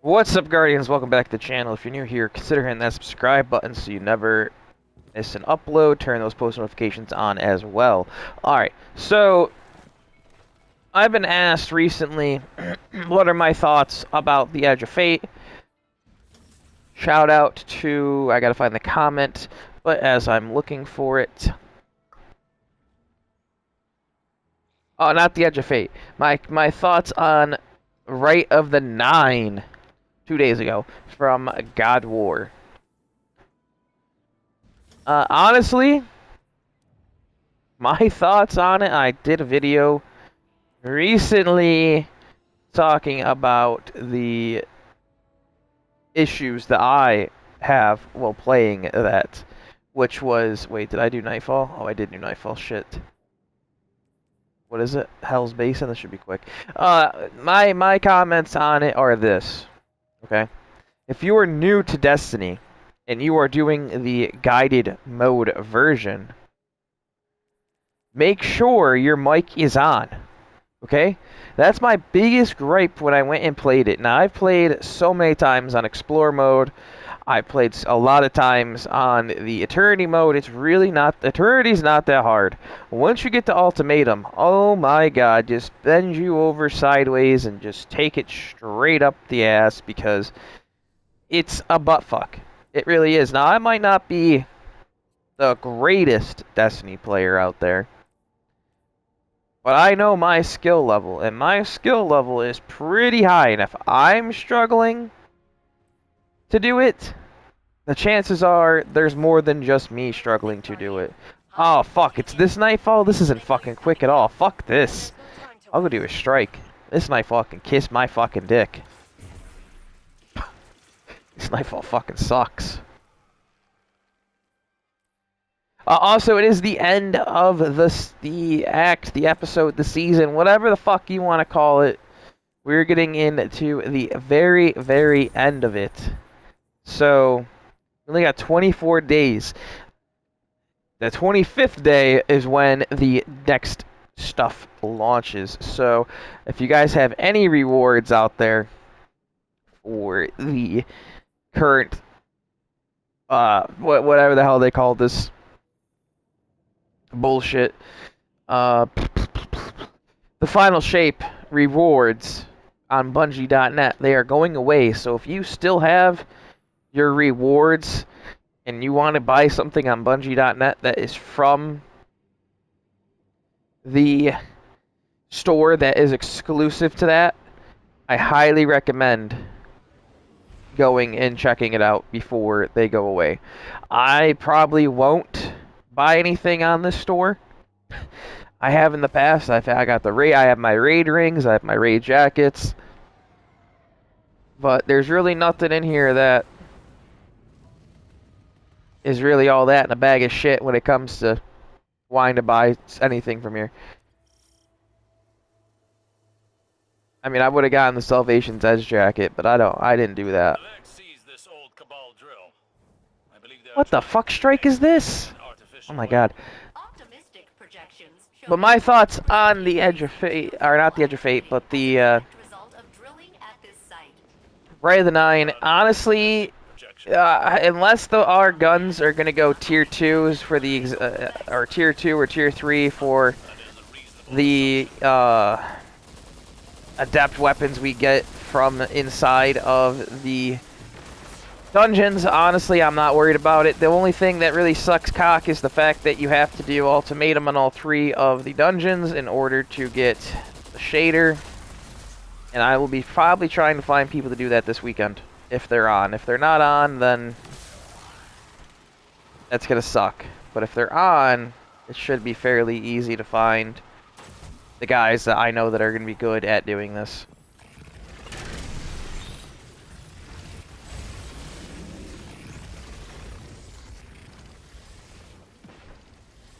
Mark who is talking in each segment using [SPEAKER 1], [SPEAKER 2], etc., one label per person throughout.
[SPEAKER 1] What's up, Guardians? Welcome back to the channel. If you're new here, consider hitting that subscribe button so you never miss an upload. Turn those post notifications on as well. Alright, so I've been asked recently what are my thoughts about the Edge of Fate. Shout out to, I gotta find the comment, but as I'm looking for it. Oh, not the Edge of Fate. My thoughts on Rite of the Nine 2 days ago from God War. Honestly, my thoughts on it, I did a video recently talking about the issues that I have while playing that, which was, wait, did I do Nightfall? Oh, I did do Nightfall, shit. What is it? Hell's Basin? This should be quick. My comments on it are this, okay? If you are new to Destiny, and you are doing the guided mode version, make sure your mic is on. Okay? That's my biggest gripe when I went and played it. Now, I've played so many times on Explore mode. I played a lot of times on the Eternity mode. It's really not... Eternity's not that hard. Once you get to Ultimatum, oh my god, just bend you over sideways and just take it straight up the ass because it's a buttfuck. It really is. Now, I might not be the greatest Destiny player out there, but I know my skill level, and my skill level is pretty high. And if I'm struggling to do it, the chances are there's more than just me struggling to do it. Oh, fuck, it's this Nightfall? This isn't fucking quick at all. Fuck this. I'll go do a strike. This Nightfall can kiss my fucking dick. This Nightfall fucking sucks. Also, it is the end of the act, the episode, the season, whatever the fuck you want to call it. We're getting into the very, very end of it. So, we only got 24 days. The 25th day is when the next stuff launches. So, if you guys have any rewards out there for the current, whatever the hell they call this bullshit, the final shape rewards on Bungie.net, they are going away. So if you still have your rewards and you want to buy something on Bungie.net that is from the store that is exclusive to that, I highly recommend going and checking it out before they go away. I probably won't buy anything on this store. I have in the past. I got the raid. I have my raid rings. I have my raid jackets. But there's really nothing in here that is really all that in a bag of shit when it comes to wanting to buy anything from here. I mean, I would have gotten the Salvation's Edge jacket, but I didn't do that. What the fuck strike is this? Oh my god. But my thoughts on the Edge of Fate, or not the Edge of Fate, but the Rite of the Nine, honestly, unless our guns are gonna go tier 2s for the, or tier 2 or tier 3 for the, adept weapons we get from inside of the dungeons, honestly, I'm not worried about it. The only thing that really sucks cock is the fact that you have to do ultimatum on all 3 of the dungeons in order to get the shader. And I will be probably trying to find people to do that this weekend, if they're on. If they're not on, then that's gonna suck. But if they're on, it should be fairly easy to find the guys that I know that are gonna be good at doing this.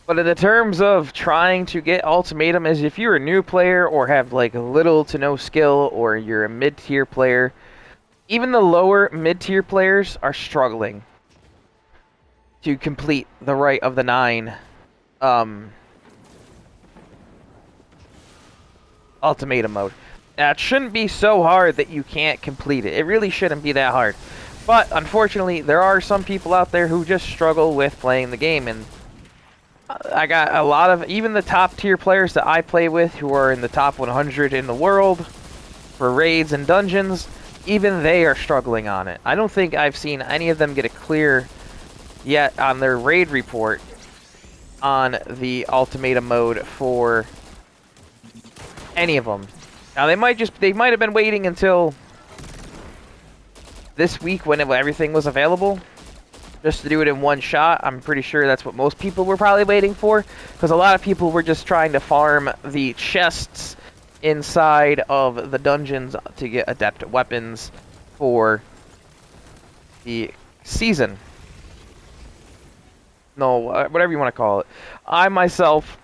[SPEAKER 1] But in the terms of trying to get ultimatum, as if you're a new player or have like little to no skill, or you're a mid-tier player, even the lower mid-tier players are struggling to complete the Rite of the Nine ultimatum mode. It shouldn't be so hard that you can't complete it. It really shouldn't be that hard. But unfortunately, there are some people out there who just struggle with playing the game, and I got a lot of, even the top tier players that I play with who are in the top 100 in the world for raids and dungeons, even they are struggling on it. I don't think I've seen any of them get a clear yet on their raid report on the ultimatum mode for any of them. Now they might have been waiting until this week when everything was available just to do it in one shot. I'm pretty sure that's what most people were probably waiting for, because a lot of people were just trying to farm the chests inside of the dungeons to get adept weapons for the season. No, whatever you want to call it. I myself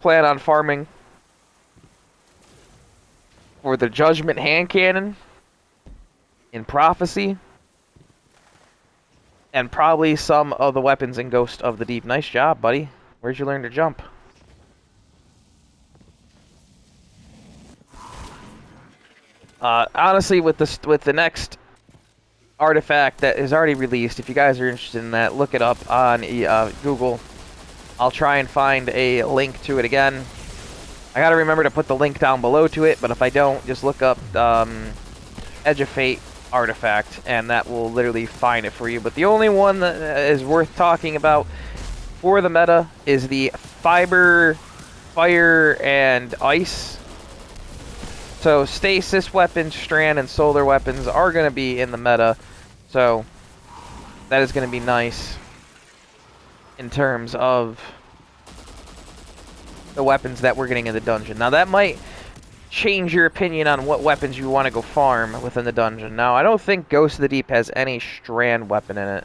[SPEAKER 1] plan on farming for the Judgment hand cannon in Prophecy, and probably some of the weapons in Ghost of the Deep. Nice job, buddy. Where'd you learn to jump? Honestly, with the next artifact that is already released, if you guys are interested in that, look it up on Google. I'll try and find a link to it again. I gotta remember to put the link down below to it, but if I don't, just look up Edge of Fate artifact, and that will literally find it for you. But the only one that is worth talking about for the meta is the Fiber, Fire, and Ice. So stasis weapons, strand, and solar weapons are going to be in the meta. So that is going to be nice in terms of the weapons that we're getting in the dungeon. Now that might change your opinion on what weapons you want to go farm within the dungeon. Now I don't think Ghost of the Deep has any strand weapon in it,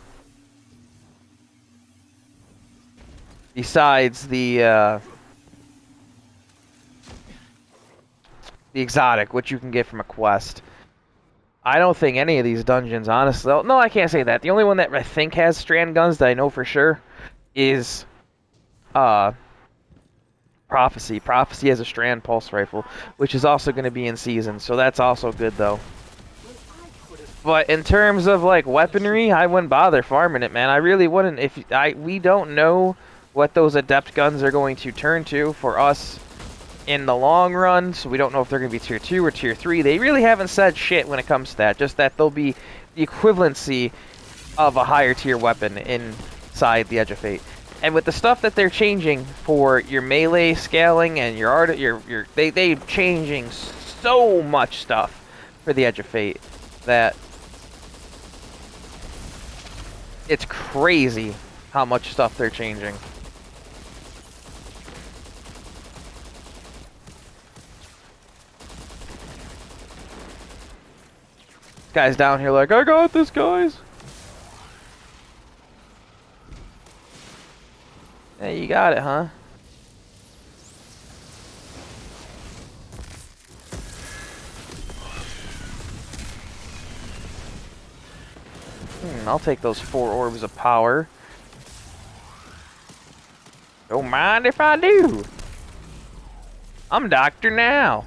[SPEAKER 1] besides the exotic, which you can get from a quest. I don't think any of these dungeons, honestly... No, I can't say that. The only one that I think has strand guns that I know for sure is Prophecy. Prophecy has a strand pulse rifle, which is also going to be in season, so that's also good, though. But in terms of, like, weaponry, I wouldn't bother farming it, man. I really wouldn't. We don't know what those adept guns are going to turn to for us in the long run, so we don't know if they're going to be tier 2 or tier 3. They really haven't said shit when it comes to that, just that they'll be the equivalency of a higher tier weapon inside the Edge of Fate. And with the stuff that they're changing for your melee scaling and they changing so much stuff for the Edge of Fate that it's crazy how much stuff they're changing. Guys down here like, I got this, guys. Yeah, you got it, huh? I'll take those 4 orbs of power. Don't mind if I do. I'm Doctor now.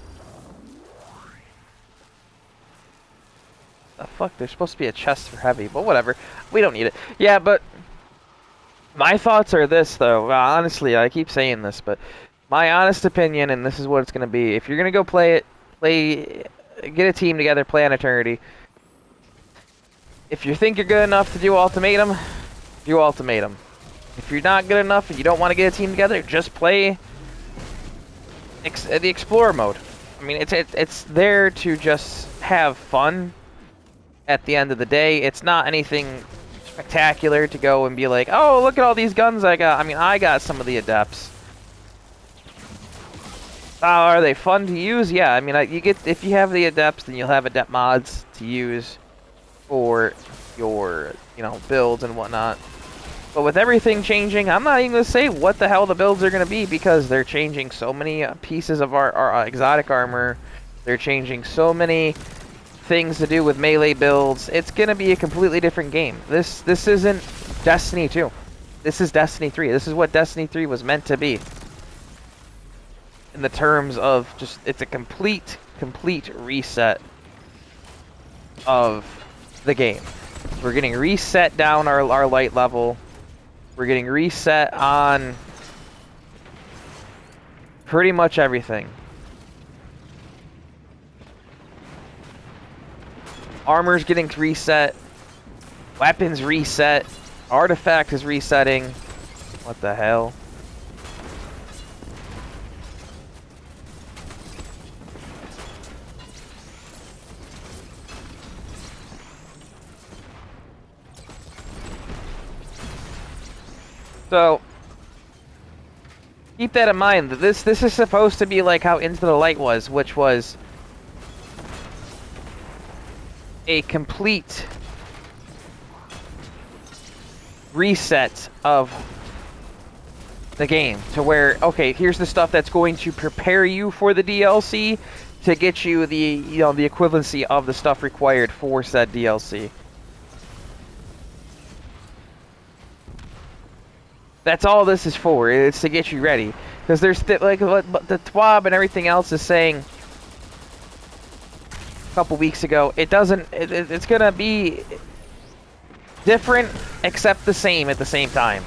[SPEAKER 1] The fuck, there's supposed to be a chest for heavy, but whatever. We don't need it. Yeah, but my thoughts are this, though. Honestly, I keep saying this, but my honest opinion, and this is what it's going to be. If you're going to go get a team together, play on Eternity. If you think you're good enough to do Ultimatum, do Ultimatum. If you're not good enough and you don't want to get a team together, just play the Explorer mode. I mean, it's there to just have fun. At the end of the day, it's not anything spectacular to go and be like, oh, look at all these guns I got. I mean, I got some of the adepts. Are they fun to use? Yeah, I mean, if you have the adepts, then you'll have adept mods to use for your, builds and whatnot. But with everything changing, I'm not even going to say what the hell the builds are going to be, because they're changing so many pieces of our exotic armor. They're changing so many things to do with melee builds. It's gonna be a completely different game. This isn't Destiny 2. This is Destiny 3. This is what Destiny 3 was meant to be. In the terms of just, it's a complete complete reset of the game. We're getting reset down our light level. We're getting reset on pretty much everything. Armor's getting reset. Weapons reset. Artifact is resetting. What the hell? So, keep that in mind. This is supposed to be like how Into the Light was, which was a complete reset of the game to where, okay, here's the stuff that's going to prepare you for the DLC to get you the, the equivalency of the stuff required for said DLC. That's all this is for. It's to get you ready. Because there's like what the TWAB and everything else is saying a couple weeks ago. It doesn't. It's gonna be different except the same at the same time.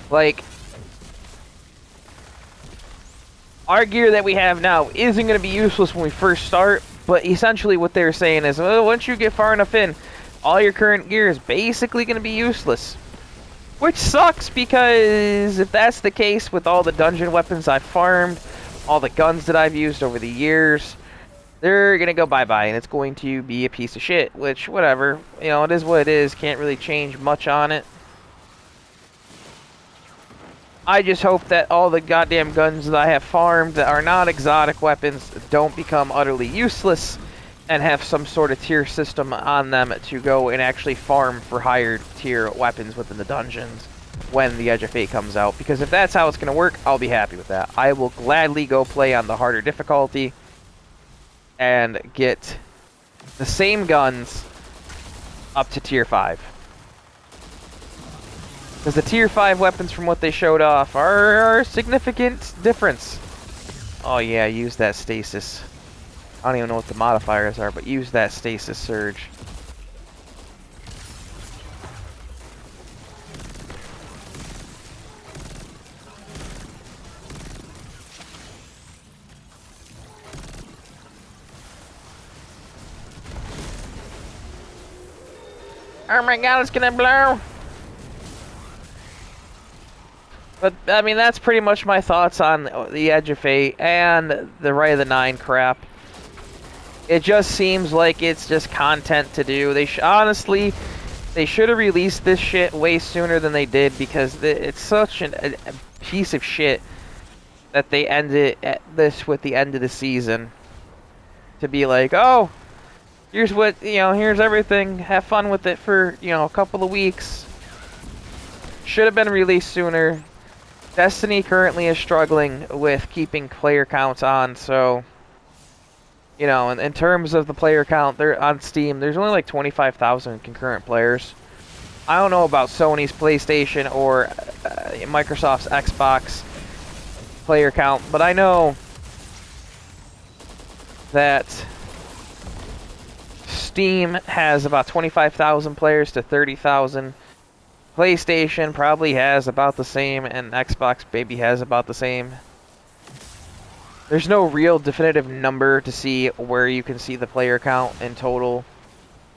[SPEAKER 1] Like, our gear that we have now isn't gonna be useless when we first start. But essentially, what they're saying is, well, once you get far enough in, all your current gear is basically gonna be useless. Which sucks, because if that's the case with all the dungeon weapons I've farmed, all the guns that I've used over the years, they're going to go bye-bye, and it's going to be a piece of shit, which, whatever. It is what it is. Can't really change much on it. I just hope that all the goddamn guns that I have farmed that are not exotic weapons don't become utterly useless, and have some sort of tier system on them to go and actually farm for higher tier weapons within the dungeons when the Edge of Fate comes out. Because if that's how it's going to work, I'll be happy with that. I will gladly go play on the harder difficulty and get the same guns up to tier 5. Because the tier 5 weapons from what they showed off are a significant difference. Oh yeah, use that stasis. I don't even know what the modifiers are, but use that stasis surge. Oh my god, it's gonna blow! But, I mean, that's pretty much my thoughts on the Edge of Fate and the Rite of the Nine crap. It just seems like it's just content to do. Honestly, they should have released this shit way sooner than they did, because it's such a piece of shit that they ended this with the end of the season. To be like, oh, here's what, here's everything. Have fun with it for, a couple of weeks. Should have been released sooner. Destiny currently is struggling with keeping player counts on, so... in terms of the player count, they're on Steam, there's only like 25,000 concurrent players. I don't know about Sony's PlayStation or Microsoft's Xbox player count, but I know that Steam has about 25,000 players to 30,000. PlayStation probably has about the same, and Xbox maybe has about the same. There's no real definitive number to see where you can see the player count in total.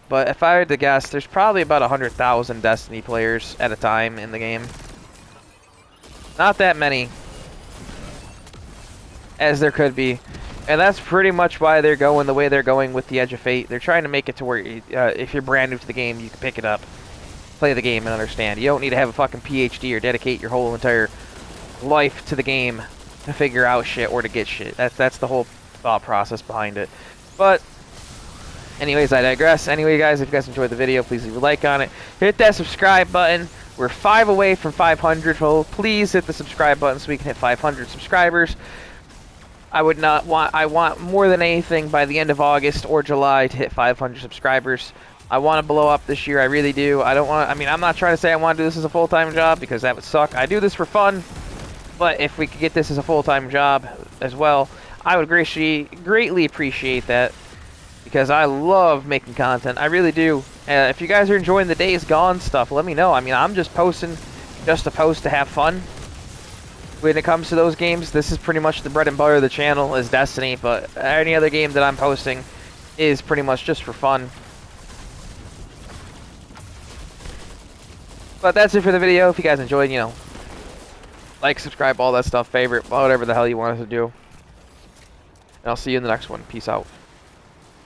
[SPEAKER 1] But if I had to guess, there's probably about 100,000 Destiny players at a time in the game. Not that many as there could be. And that's pretty much why they're going the way they're going with the Edge of Fate. They're trying to make it to where if you're brand new to the game, you can pick it up, play the game, and understand. You don't need to have a fucking PhD or dedicate your whole entire life to the game to figure out shit or to get shit. That's the whole thought process behind it. But anyways, I digress. Anyway, guys, if you guys enjoyed the video, please leave a like on it. Hit that subscribe button. We're 5 away from 500. So please hit the subscribe button so we can hit 500 subscribers. I want more than anything by the end of August or July to hit 500 subscribers. I want to blow up this year. I really do. I'm not trying to say I want to do this as a full-time job, because that would suck. I do this for fun. But if we could get this as a full-time job as well, I would greatly appreciate that, because I love making content. I really do. If you guys are enjoying the Days Gone stuff, let me know. I mean, I'm just posting just to post to have fun. When it comes to those games, this is pretty much the bread and butter of the channel is Destiny, but any other game that I'm posting is pretty much just for fun. But that's it for the video. If you guys enjoyed, you know, like, subscribe, all that stuff, favorite, whatever the hell you want us to do. And I'll see you in the next one. Peace out.